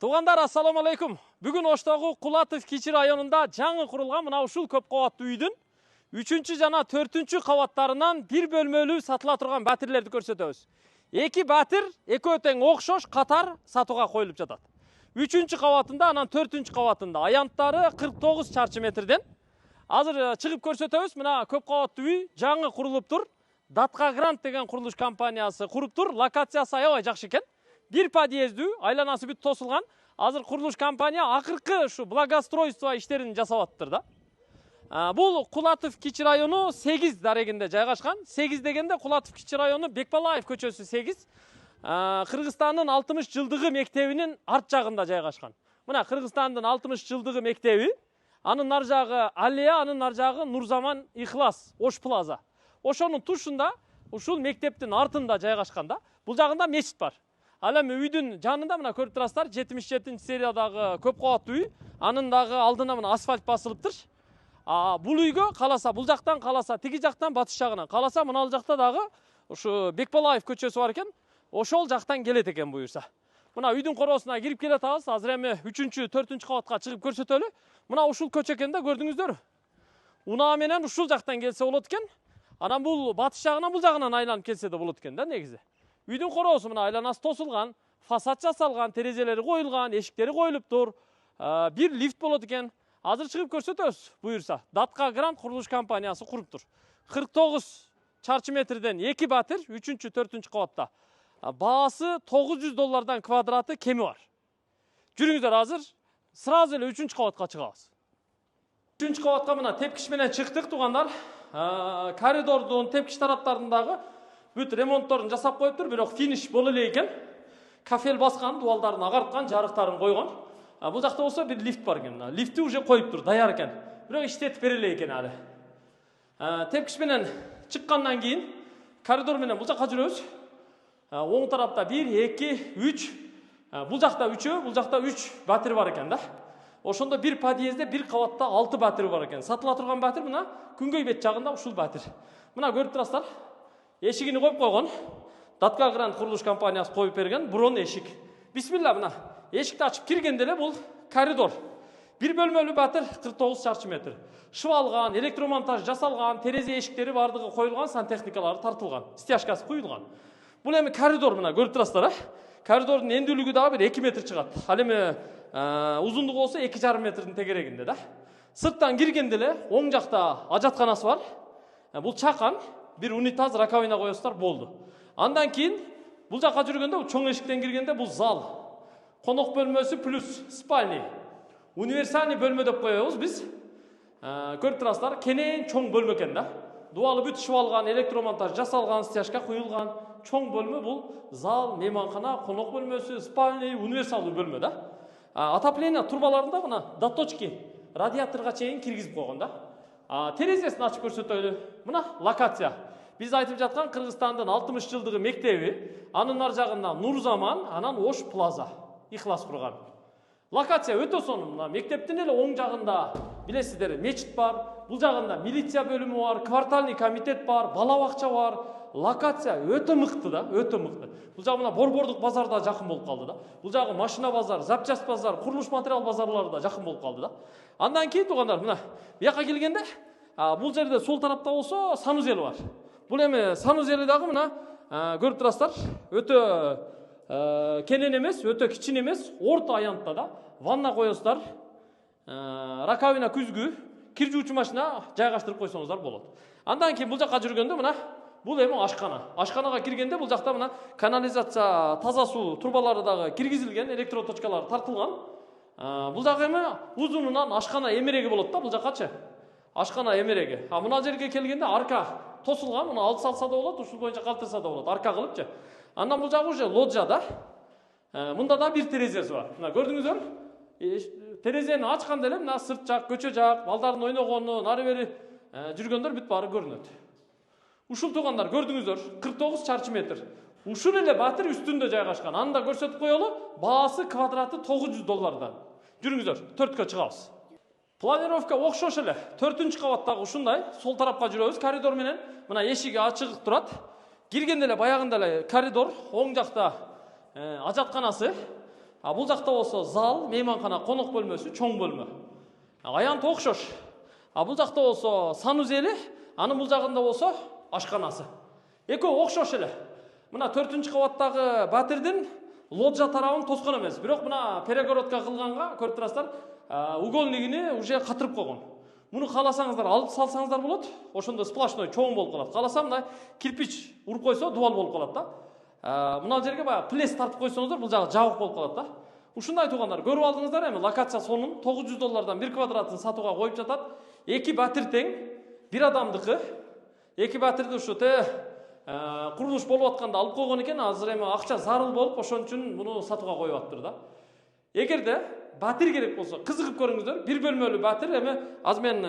Туғандар, ассаламу алейкум. Бүгін Оштогу Кулатов Кичи районында жаңы құрылған мына ушул көп кабаттуу үйдүн 3-чү жана 4-чү кабаттарынан бир бөлмөлүү сатыла турган батирлерди көрсөтөбүз. Эки батир экөө тең окшош катар сатууга коюлуп жатат. 3-чү кабатында, анан 4-чү кабатында аянттары 49 чарчы метрден. Азыр чыгып көрсөтөбүз. Мына көп кабаттуу үй жаңы курулуп тур. Датка Грант деген курулуш компаниясы куруп тур. Локациясы аябай жакшы экен. Бир подъездүү, айланасы бүт тосулган. Азыр курулуш компания акыркы ушу благоустройство иштерин жасап атыптыр да. Бул Кулатов Кичи району 8 дарегинде жайгашкан. 8 дегенде Кулатов Кичи району Бекбалаев көчөсү 8. Кыргызстандын 60 жылдыгы мектебинин арт жагында жайгашкан. Мына Кыргызстандын 60 жылдыгы мектеби, анын нар жагы Алия, анын нар жагы Нурзаман Ихлас, Ош Плаза. Ошонун тушунда, ушул мектептин артында жайгашкан да. Бул жагында мечит бар. Ал эми үйдүн жанында мына көрүп турасыздар, 77-сериядагы көп кабаттуу үй, анын дагы алдына мына асфальт басылыптыр. Бул үйгө каласа, бул жактан каласа, тиги жактан батыш жагынан каласа, мына ал жакта дагы ушу Бекбалаев көчөсү бар экен. Ошол жактан келет экен буюрса. Мына үйдүн короосуна кирип келе атабыз. Азыр эми 3-чү, 4-чү кабатка чыгып көрсөтөлү. Мына ушул көчө экен да, көрдүңүздөр. Унаа менен ушул жактан келсе болот экен. Анан бул батыш жагынан, бул жагынан айланып келсе да болот экен да негизи. Үйдүн короосу мына айланасы тосулган, фасад жасалган, терезелери коюлган, эшиктери коюлуп тур. Бир лифт болот экен. Азыр чыгып көрсөтөбүз буюрса. Датка Грант курулуш компаниясы куруп тур. 49 чарчы метрден 2 батир, 3-чү, 4-чү кабатта. Баасы $900 квадраты кеми бар. Жүрүңүздөр, азыр сразу эле 3-чү кабатка чыгабыз. 3-чү кабатка мына тепкич менен чыктык, туугандар. Коридордун тепкич тараптарындагы бүт ремонтторун жасап коюптур, бирок финиш боло эле экен. Кафел баскан, дубалдарын агарткан, жарыктарын койгон. Бул жакта болсо бир лифт бар экен. Лифти уже коюптур, даяр экен. Бирок иштетип бере эле экен али. Тепкич менен чыккандан кийин коридор менен бул жакка жүрөбүз. Оң тарапта 1, 2, 3. Бул жакта 3, бул жакта 3 батир бар экен да. Ошондо бир подъездде бир кабатта 6 батир бар экен. Сатыла турган батир мына күнгөй бет жагында ушул батир. Мына көрүп турасыздар. Эшигини коюп койгон. Датка Грант курулуш компаниясы коюп берген бурон эшик. Бисмилла, мына эшикти ачып киргенде эле бул коридор. Бир бөлмөлүү батир 49 чарчы метр. Шыбалган, электромонтаж жасалган, терезе эшиктери бардыгы коюлган, сантехникалары тартылган, стяжкасы куюлган. Бул эми коридор, мына көрүп турасыздар, Коридордун эндүүлүгү дагы бир 2 метр чыгат. Ал эми узундугу болсо 2,5 метрдин тегерегинде да. Сырттан киргенде эле оң жакта ажатканасы бар. Бул чакан, бир унитаз, раковина коесуздар, болду. Андан кийин бул жакка жүргөндө, чоң эшиктен киргенде бул зал. Конок бөлмөсү плюс спальный. Универсальный бөлмө деп коебуз биз. Көрүп турасыздар, кенен чоң бөлмө экен да. Дубалы бүт шыбалган, электромонтаж жасалган, стяжка куюлган чоң бөлмө. Бул зал, мейманкана, конок бөлмөсү, спальный, универсалдуу бөлмө да. Отопление турбаларында мына доточки радиаторга чейин киргизип койгон да. Терезесин ачып көрсөтөлү. Мына локация. Биз айтып жаткан Кыргызстандын 60 жылдыгы мектеби, анын нар жагында Нурзаман, анан Ош Плаза Ихлас курган. Локация өтө сонун. Мына мектептин эле оң жагында билесиздер, мечит бар. Бул жагында милиция бөлүмү бар, квартальный комитет бар, бала бакча бар. Локация өтө мыкты да, өтө мыкты. Бул жагы мына Борбордук базарда жакын болуп калды да. Бул жагы машина базар, запчасть базар, курулуш материал базарлары да жакын болуп калды да. Андан кийин туугандар, мына бияка келгенде, бул жерде сол тарапта болсо санузел бар. Бул эми санузели дагы мына көрүп турасыздар, өтө кенен эмес, өтө кичин эмес, орто аянтта да. Ванна коесуздар, раковина күзгү, кир жуучу машина жайгаштырып койсоңуздар болот. Андан кийин бул жакка жүргөндө мына бул эми ашкана. Ашканага киргенде бул жакта мына канализация, таза суу турбалары дагы киргизилген, электроточкалар тартылган. Бул жагы эми узунунан ашкана эмереги болот да, бул жаккачы. Ашкана эмереги. Мына жерге келгенде арка тосулган, муну алып салса да болот, ушул боюнча калтырса да болот, арка кылыпчы. Андан бул жагы уже лоджия да. Мында да бир терезеси бар. Мына көрдүңүздөр? Терезени ачканда эле мына сырт жак, көчө жак, балдардын ойногону, нары бери жүргөндөр бүт баары көрүнөт. Ушул туугандар көрдүңүздөр, 49 чарчы метр. Ушул эле батир үстүндө жайгашкан. Аны да көрсөтүп коелу. Баасы квадраты $900. Жүрүңүздөр, 4кө чыгабыз. Планировка окшош эле. 4-чү кабаттагы ушундай, сол тарапка жүрөбүз. Коридор менен мына эшиги ачык турат. Киргенде эле баягында эле коридор, оң жакта ажатканасы. Бул жакта болсо зал, мейманкана, конок бөлмөсү, чоң бөлмө. Аянты окшош. Бул жакта болсо санузели, анын бул жагында болсо ашканасы. Экөө окшош эле. Мына 4-чү кабаттагы батирдин лоджа тарабын тоскон эмес. Бирок мына перегородка кылганга көрүп турасыздар, угольнигини уже катырып койгон. Муну кааласаңыздар алып салсаңыздар болот. Ошондо сплошной чоң болуп калат. Кааласам мына кирпич уруп койсо дубал болуп калат да. Мына жерге баягы плес тартып койсоңуздар, бул жагы жабык болуп калат да. Ушундай туугандар, көрүп алдыңыздар эми локация сонун $900 1 квадратын сатууга коюп жатат. 2 батир тең, 1 адамдыкы. 2 батирди ушу курулуш болуп атканда алып койгон экен, азыр эми акча зарыл болуп, ошон үчүн муну сатууга коюп атыптыр да. Эгерде батир керек болсо, кызыгып көрүңүздөр. 1 бөлмөлүү батир, эми азыр мен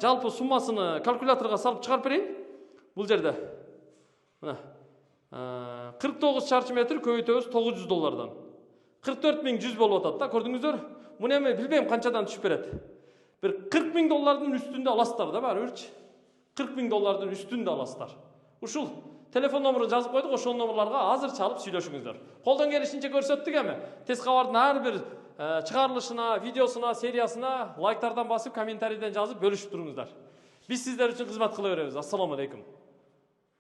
жалпы суммасыны калькуляторго салып чыгарып берейин. Бул жерде мына 49 чарчы метр көбөйтөбүз $900. 44.100 болуп атат да, көрдүңүздөр. Муну эми билбейм канчадан түшүп берет. Бир $40.000 үстүндө аласыздар да баары бирчи. $40.000 үстүндө аласыздар. Ушул телефон номерун жазып койдук, ошол номерларга азыр чалып сүйлөшүңүздөр. Колдон келишинче көрсөттүк эми. Тез кабардын ар бир чыгарылышына, видеосуна, сериясына лайктардан басып, комментарийден жазып бөлүшүп туруңуздар. Биз сиздер үчүн кызмат кыла беребиз. Ассаламу алейкум.